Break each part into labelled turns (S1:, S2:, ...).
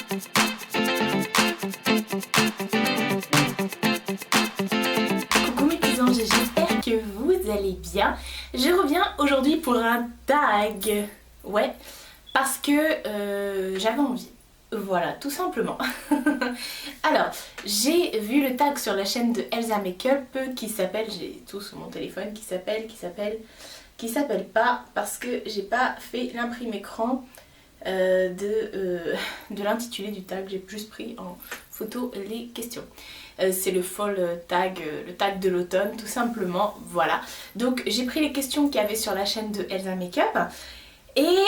S1: Coucou mes petits anges, j'espère que vous allez bien. Je reviens aujourd'hui pour un tag. Ouais, parce que j'avais envie. Voilà, tout simplement. Alors, j'ai vu le tag sur la chaîne de Elsa Makeup qui s'appelle, j'ai tout sur mon téléphone, qui s'appelle pas, parce que j'ai pas fait l'imprime écran de l'intitulé du tag, j'ai juste pris en photo les questions. C'est le fall tag, le tag de l'automne tout simplement, voilà. Donc j'ai pris les questions qu'il y avait sur la chaîne de Elsa Makeup et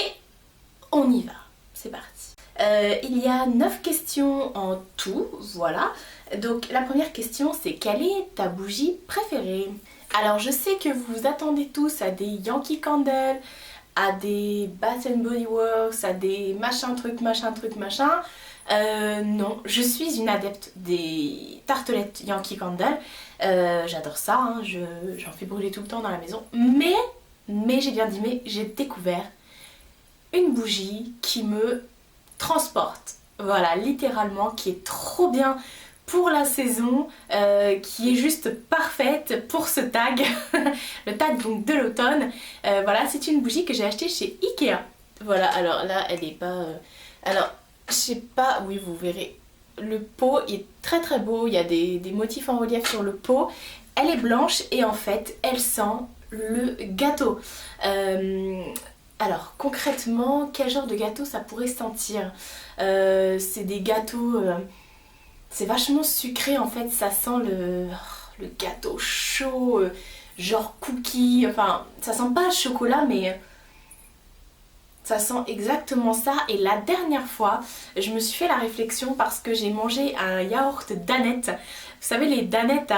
S1: on y va, c'est parti. Il y a 9 questions en tout, voilà. Donc la première question c'est: quelle est ta bougie préférée? Alors je sais que vous vous attendez tous à des Yankee Candle, à des Bath and Body Works, à des machin truc machin truc machin. Non, je suis une adepte des tartelettes Yankee Candle. J'adore ça, hein, j'en fais brûler tout le temps dans la maison. Mais j'ai bien dit, mais j'ai découvert une bougie qui me transporte. Voilà, littéralement, qui est trop bien pour la saison, qui est juste parfaite pour ce tag, le tag donc de l'automne. Voilà, c'est une bougie que j'ai achetée chez Ikea. Voilà, alors là, elle est pas... Alors, je sais pas, oui, vous verrez. Le pot est très très beau, il y a des motifs en relief sur le pot. Elle est blanche et en fait, elle sent le gâteau. Alors, concrètement, quel genre de gâteau ça pourrait sentir? C'est des gâteaux... c'est vachement sucré en fait, ça sent le gâteau chaud, genre cookie, enfin ça sent pas le chocolat mais ça sent exactement ça. Et la dernière fois, je me suis fait la réflexion parce que j'ai mangé un yaourt Danette, vous savez les Danettes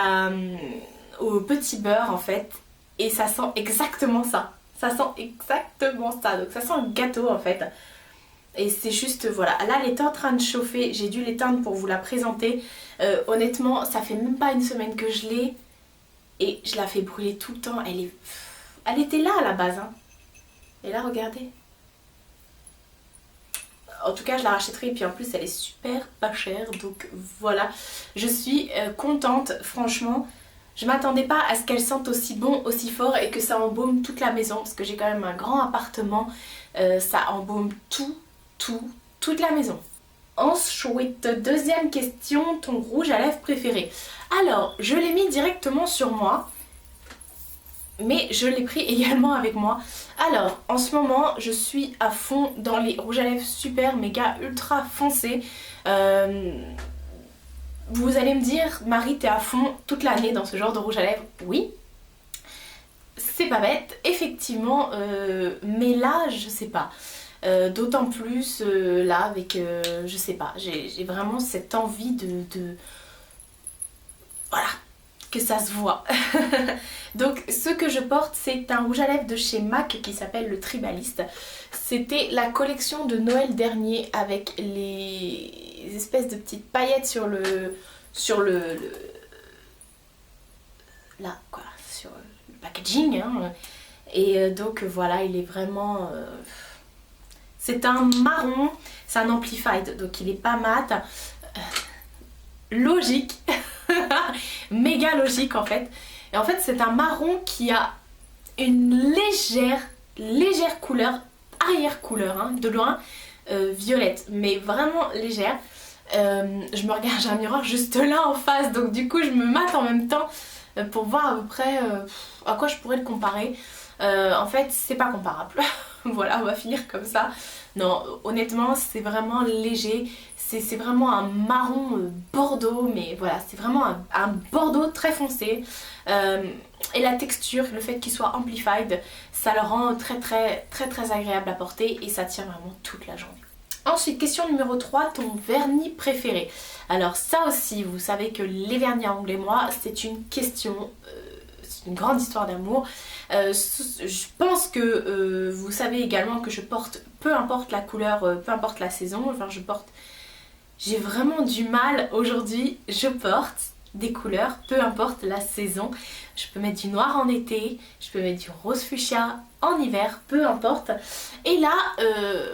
S1: au petit beurre en fait, et ça sent exactement ça. Ça sent exactement ça, donc ça sent le gâteau en fait. Et c'est juste, voilà, là elle était en train de chauffer, j'ai dû l'éteindre pour vous la présenter. Honnêtement, ça fait même pas une semaine que je l'ai et je la fais brûler tout le temps. Elle était là à la base, hein. Et là, regardez. En tout cas, je la rachèterai et puis en plus, elle est super pas chère. Donc voilà, je suis contente, franchement. Je m'attendais pas à ce qu'elle sente aussi bon, aussi fort et que ça embaume toute la maison parce que j'ai quand même un grand appartement. Ça embaume toute la maison. Ensuite, deuxième question, ton rouge à lèvres préféré. Alors, je l'ai mis directement sur moi, mais je l'ai pris également avec moi. Alors, en ce moment, je suis à fond dans les rouges à lèvres super, méga, ultra foncés. Vous allez me dire, Marie, t'es à fond toute l'année dans ce genre de rouge à lèvres? Oui. C'est pas bête, effectivement, mais là, je sais pas. D'autant plus là avec, je sais pas, j'ai vraiment cette envie de... Voilà, que ça se voit. Donc ce que je porte, c'est un rouge à lèvres de chez MAC qui s'appelle le Tribaliste. C'était la collection de Noël dernier avec les espèces de petites paillettes sur le là quoi, sur le packaging, hein. Et donc voilà, il est vraiment... c'est un marron, c'est un amplified, donc il est pas mat. Logique, méga logique en fait. Et en fait c'est un marron qui a une légère couleur, arrière-couleur, hein, de loin, violette, mais vraiment légère. Je me regarde, j'ai un miroir juste là en face, donc du coup je me mate en même temps pour voir à peu près à quoi je pourrais le comparer. En fait c'est pas comparable. Voilà, on va finir comme ça. Non, honnêtement c'est vraiment léger, c'est vraiment un marron bordeaux, mais voilà, c'est vraiment un bordeaux très foncé. Et la texture, le fait qu'il soit amplified, ça le rend très agréable à porter et ça tient vraiment toute la journée. Ensuite, question numéro 3, ton vernis préféré. Alors ça aussi, vous savez que les vernis à ongles et moi, c'est une question, c'est une grande histoire d'amour. Je pense que vous savez également que je porte, peu importe la couleur, peu importe la saison, enfin j'ai vraiment du mal aujourd'hui, je porte des couleurs, peu importe la saison. Je peux mettre du noir en été, je peux mettre du rose fuchsia en hiver, peu importe. Et là,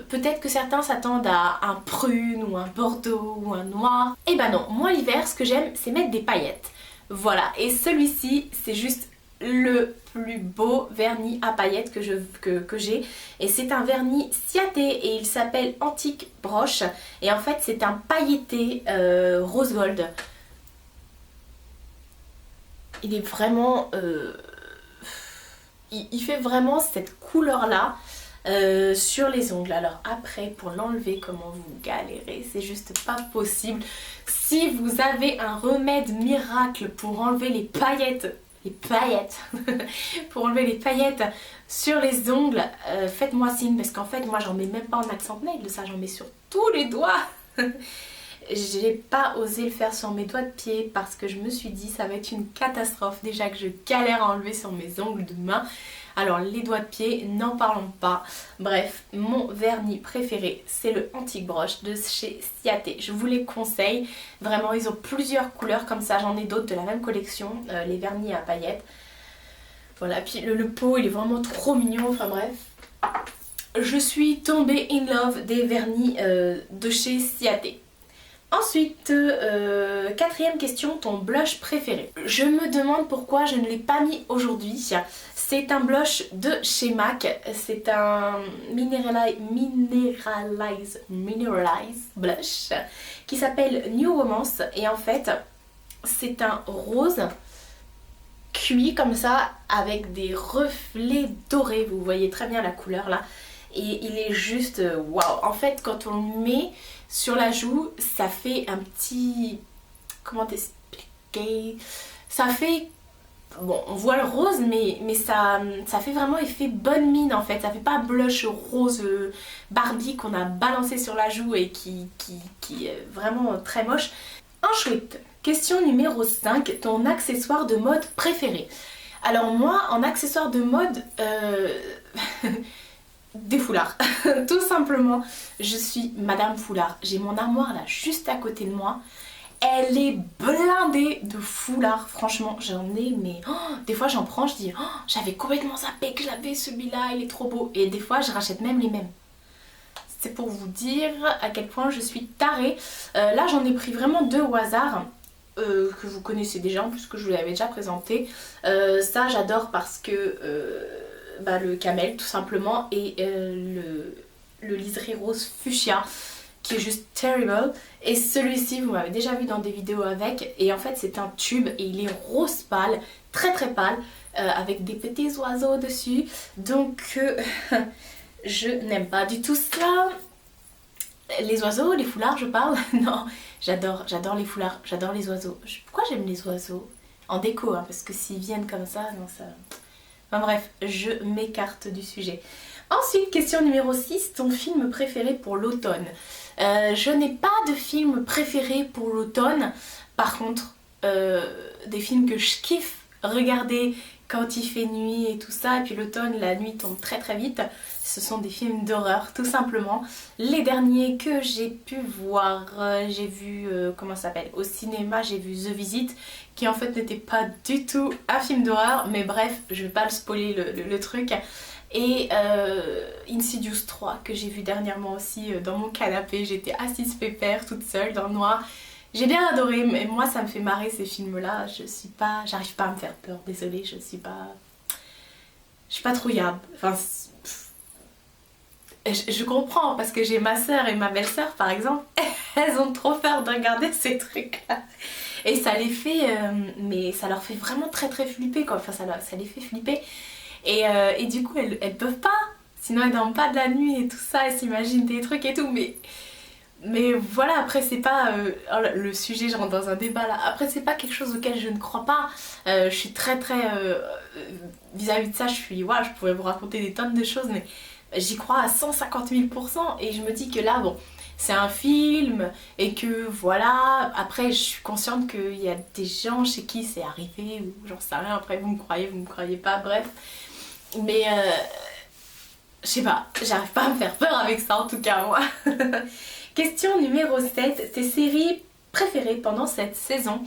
S1: peut-être que certains s'attendent à un prune ou un bordeaux ou un noir. Et ben non, moi l'hiver, ce que j'aime, c'est mettre des paillettes. Voilà, et celui-ci, c'est juste le plus beau vernis à paillettes que j'ai. Et c'est un vernis Ciaté et il s'appelle Antique Broche. Et en fait, c'est un pailleté rose gold. Il est vraiment... il fait vraiment cette couleur-là sur les ongles. Alors après, pour l'enlever, comment vous galérez, c'est juste pas possible. Si vous avez un remède miracle pour enlever les paillettes, pour enlever les paillettes sur les ongles, faites-moi signe, parce qu'en fait, moi, j'en mets même pas en accent nail, ça, j'en mets sur tous les doigts. J'ai pas osé le faire sur mes doigts de pied parce que je me suis dit ça va être une catastrophe. Déjà que je galère à enlever sur mes ongles de main. Alors les doigts de pied, n'en parlons pas. Bref, mon vernis préféré, c'est le Antique Broche de chez Ciaté. Je vous les conseille. Vraiment, ils ont plusieurs couleurs comme ça. J'en ai d'autres de la même collection, les vernis à paillettes. Voilà, puis le pot, il est vraiment trop mignon. Enfin bref. Je suis tombée in love des vernis de chez Ciaté. Ensuite, quatrième question, ton blush préféré. Je me demande pourquoi je ne l'ai pas mis aujourd'hui. C'est un blush de chez MAC. C'est un Mineralize blush qui s'appelle New Romance. Et en fait, c'est un rose cuit comme ça avec des reflets dorés. Vous voyez très bien la couleur là. Et il est juste waouh. En fait, quand on le met sur la joue, ça fait un petit... Comment t'expliquer? Ça fait... Bon, on voit le rose, mais ça fait vraiment effet bonne mine en fait. Ça fait pas blush rose Barbie qu'on a balancé sur la joue et qui est vraiment très moche. Ensuite, question numéro 5, ton accessoire de mode préféré. Alors moi, en accessoire de mode... des foulards, tout simplement. Je suis Madame Foulard. J'ai mon armoire là juste à côté de moi. Elle est blindée de foulards. Franchement, j'en ai, mais des fois j'en prends, je dis j'avais complètement zappé que j'avais celui-là, il est trop beau. Et des fois je rachète même les mêmes. C'est pour vous dire à quel point je suis tarée. Là j'en ai pris vraiment deux au hasard. Que vous connaissez déjà, en plus que je vous l'avais déjà présenté. Ça j'adore parce que le camel tout simplement et le liseré rose fuchsia qui est juste terrible. Et celui-ci vous m'avez déjà vu dans des vidéos avec, et en fait c'est un tube et il est rose pâle, très très pâle, avec des petits oiseaux dessus. Donc je n'aime pas du tout ça. Les oiseaux, les foulards je parle. Non, j'adore les foulards, j'adore les oiseaux. Pourquoi j'aime les oiseaux? En déco, hein, parce que s'ils viennent comme ça, non ça... Enfin bref, je m'écarte du sujet. Ensuite, question numéro 6, ton film préféré pour l'automne. Je n'ai pas de film préféré pour l'automne. Par contre, des films que je kiffe regarder quand il fait nuit et tout ça. Et puis l'automne, la nuit tombe très très vite. Ce sont des films d'horreur, tout simplement. Les derniers que j'ai pu voir, j'ai vu, comment ça s'appelle, au cinéma, j'ai vu The Visit, qui en fait n'était pas du tout un film d'horreur. Mais bref, je vais pas le spoiler le truc. Et Insidious 3 que j'ai vu dernièrement aussi dans mon canapé. J'étais assise pépère toute seule dans le noir. J'ai bien adoré, mais moi ça me fait marrer ces films là. J'arrive pas à me faire peur, désolée, je suis pas trouillarde. Enfin, je comprends parce que j'ai ma soeur et ma belle-sœur par exemple, elles ont trop peur de regarder ces trucs là. Et ça les fait, mais ça leur fait vraiment très très flipper quoi. Enfin ça les fait flipper. Et du coup elles peuvent pas, sinon elles dorment pas de la nuit et tout ça, elles s'imaginent des trucs et tout, mais voilà, après c'est pas le sujet, je rentre dans un débat là, après c'est pas quelque chose auquel je ne crois pas. Je suis très vis-à-vis de ça, voilà, je pourrais vous raconter des tonnes de choses, mais j'y crois à 150 000 %, et je me dis que là bon, c'est un film et que voilà, après je suis consciente qu'il y a des gens chez qui c'est arrivé ou j'en sais rien, après vous me croyez pas, bref, mais je sais pas, j'arrive pas à me faire peur avec ça en tout cas moi. Question numéro 7, tes séries préféré pendant cette saison.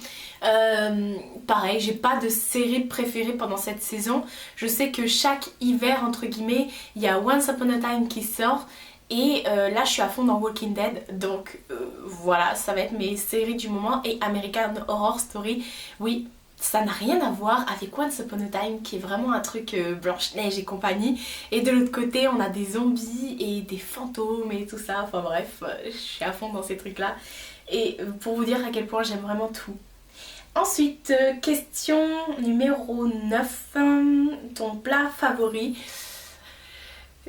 S1: Pareil, j'ai pas de série préférée pendant cette saison. Je sais que chaque hiver, entre guillemets, il y a Once Upon a Time qui sort. Et là je suis à fond dans Walking Dead, donc voilà, ça va être mes séries du moment. Et American Horror Story, oui, ça n'a rien à voir avec Once Upon a Time qui est vraiment un truc Blanche-Neige et compagnie. Et de l'autre côté on a des zombies et des fantômes et tout ça, enfin bref, je suis à fond dans ces trucs là. Et pour vous dire à quel point j'aime vraiment tout. Ensuite, question numéro 9, ton plat favori.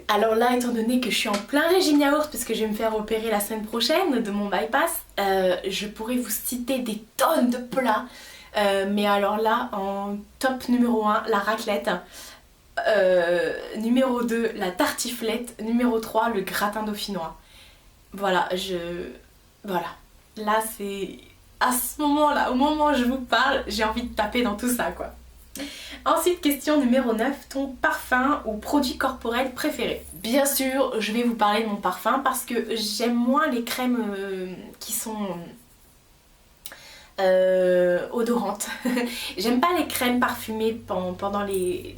S1: Alors là, étant donné que je suis en plein régime yaourt parce que je vais me faire opérer la semaine prochaine de mon bypass, je pourrais vous citer des tonnes de plats. Mais alors là, en top numéro 1, la raclette. Numéro 2, la tartiflette. Numéro 3, le gratin dauphinois. Voilà, voilà. Là, c'est... À ce moment-là, au moment où je vous parle, j'ai envie de taper dans tout ça, quoi. Ensuite, question numéro 9, ton parfum ou produit corporel préféré. Bien sûr, je vais vous parler de mon parfum parce que j'aime moins les crèmes qui sont odorantes. J'aime pas les crèmes parfumées pendant les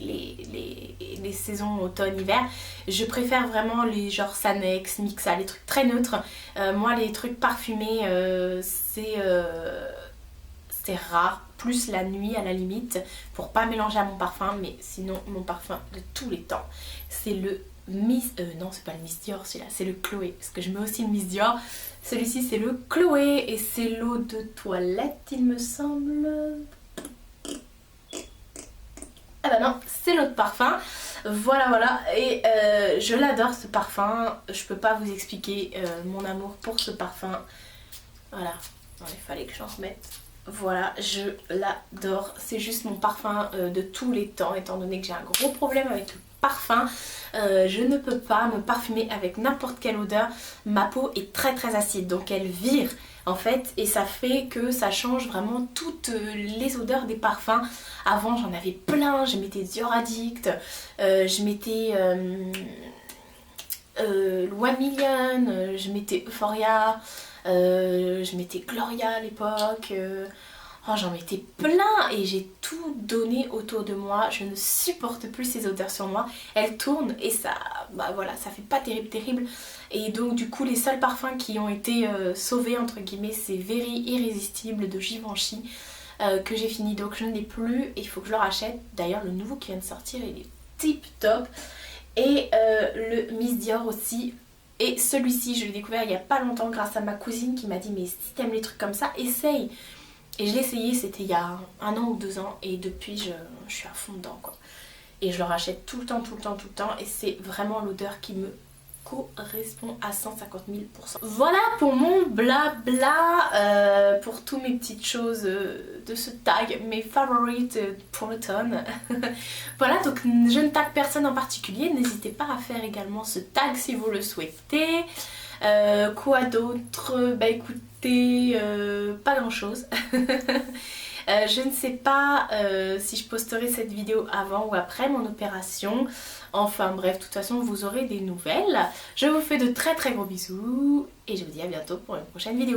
S1: saisons automne-hiver. Je préfère vraiment les genre Sanex, Mixa, les trucs très neutres. Moi, les trucs parfumés, c'est rare, plus la nuit à la limite, pour pas mélanger à mon parfum. Mais sinon, mon parfum de tous les temps, c'est le non, c'est pas le Miss Dior celui-là, c'est le Chloé, parce que je mets aussi le Miss Dior. Celui-ci c'est le Chloé et c'est l'eau de toilette, il me semble. Ah bah non, c'est l'eau de parfum. Voilà, et je l'adore ce parfum. Je peux pas vous expliquer mon amour pour ce parfum. Voilà, non, il fallait que j'en remette. Voilà, je l'adore. C'est juste mon parfum de tous les temps, étant donné que j'ai un gros problème avec le parfum. Je ne peux pas me parfumer avec n'importe quelle odeur. Ma peau est très très acide, donc elle vire en fait, et ça fait que ça change vraiment toutes les odeurs des parfums. Avant j'en avais plein, je mettais Dior Addict, je mettais One Million, je mettais Euphoria, je mettais Gloria à l'époque. Oh, j'en mettais plein et j'ai tout donné autour de moi. Je ne supporte plus ces odeurs sur moi. Elles tournent et ça, bah voilà, ça fait pas terrible. Et donc du coup les seuls parfums qui ont été sauvés entre guillemets, c'est Very Irrésistible de Givenchy que j'ai fini, donc je ne l'ai plus et il faut que je le rachète. D'ailleurs le nouveau qui vient de sortir il est tip top. Et le Miss Dior aussi. Et celui-ci je l'ai découvert il y a pas longtemps grâce à ma cousine qui m'a dit mais si t'aimes les trucs comme ça, essaye. Et je l'ai essayé, c'était il y a 1 an ou 2 ans et depuis je suis à fond dedans quoi. Et je le rachète tout le temps et c'est vraiment l'odeur qui me correspond à 150 000%. Voilà pour mon blabla, pour toutes mes petites choses de ce tag, mes favorites pour l'automne. Voilà, donc je ne tag personne en particulier, n'hésitez pas à faire également ce tag si vous le souhaitez. Quoi d'autre? Bah écoutez, pas grand chose. Je ne sais pas si je posterai cette vidéo avant ou après mon opération. Enfin bref, de toute façon vous aurez des nouvelles. Je vous fais de très très gros bisous et je vous dis à bientôt pour une prochaine vidéo.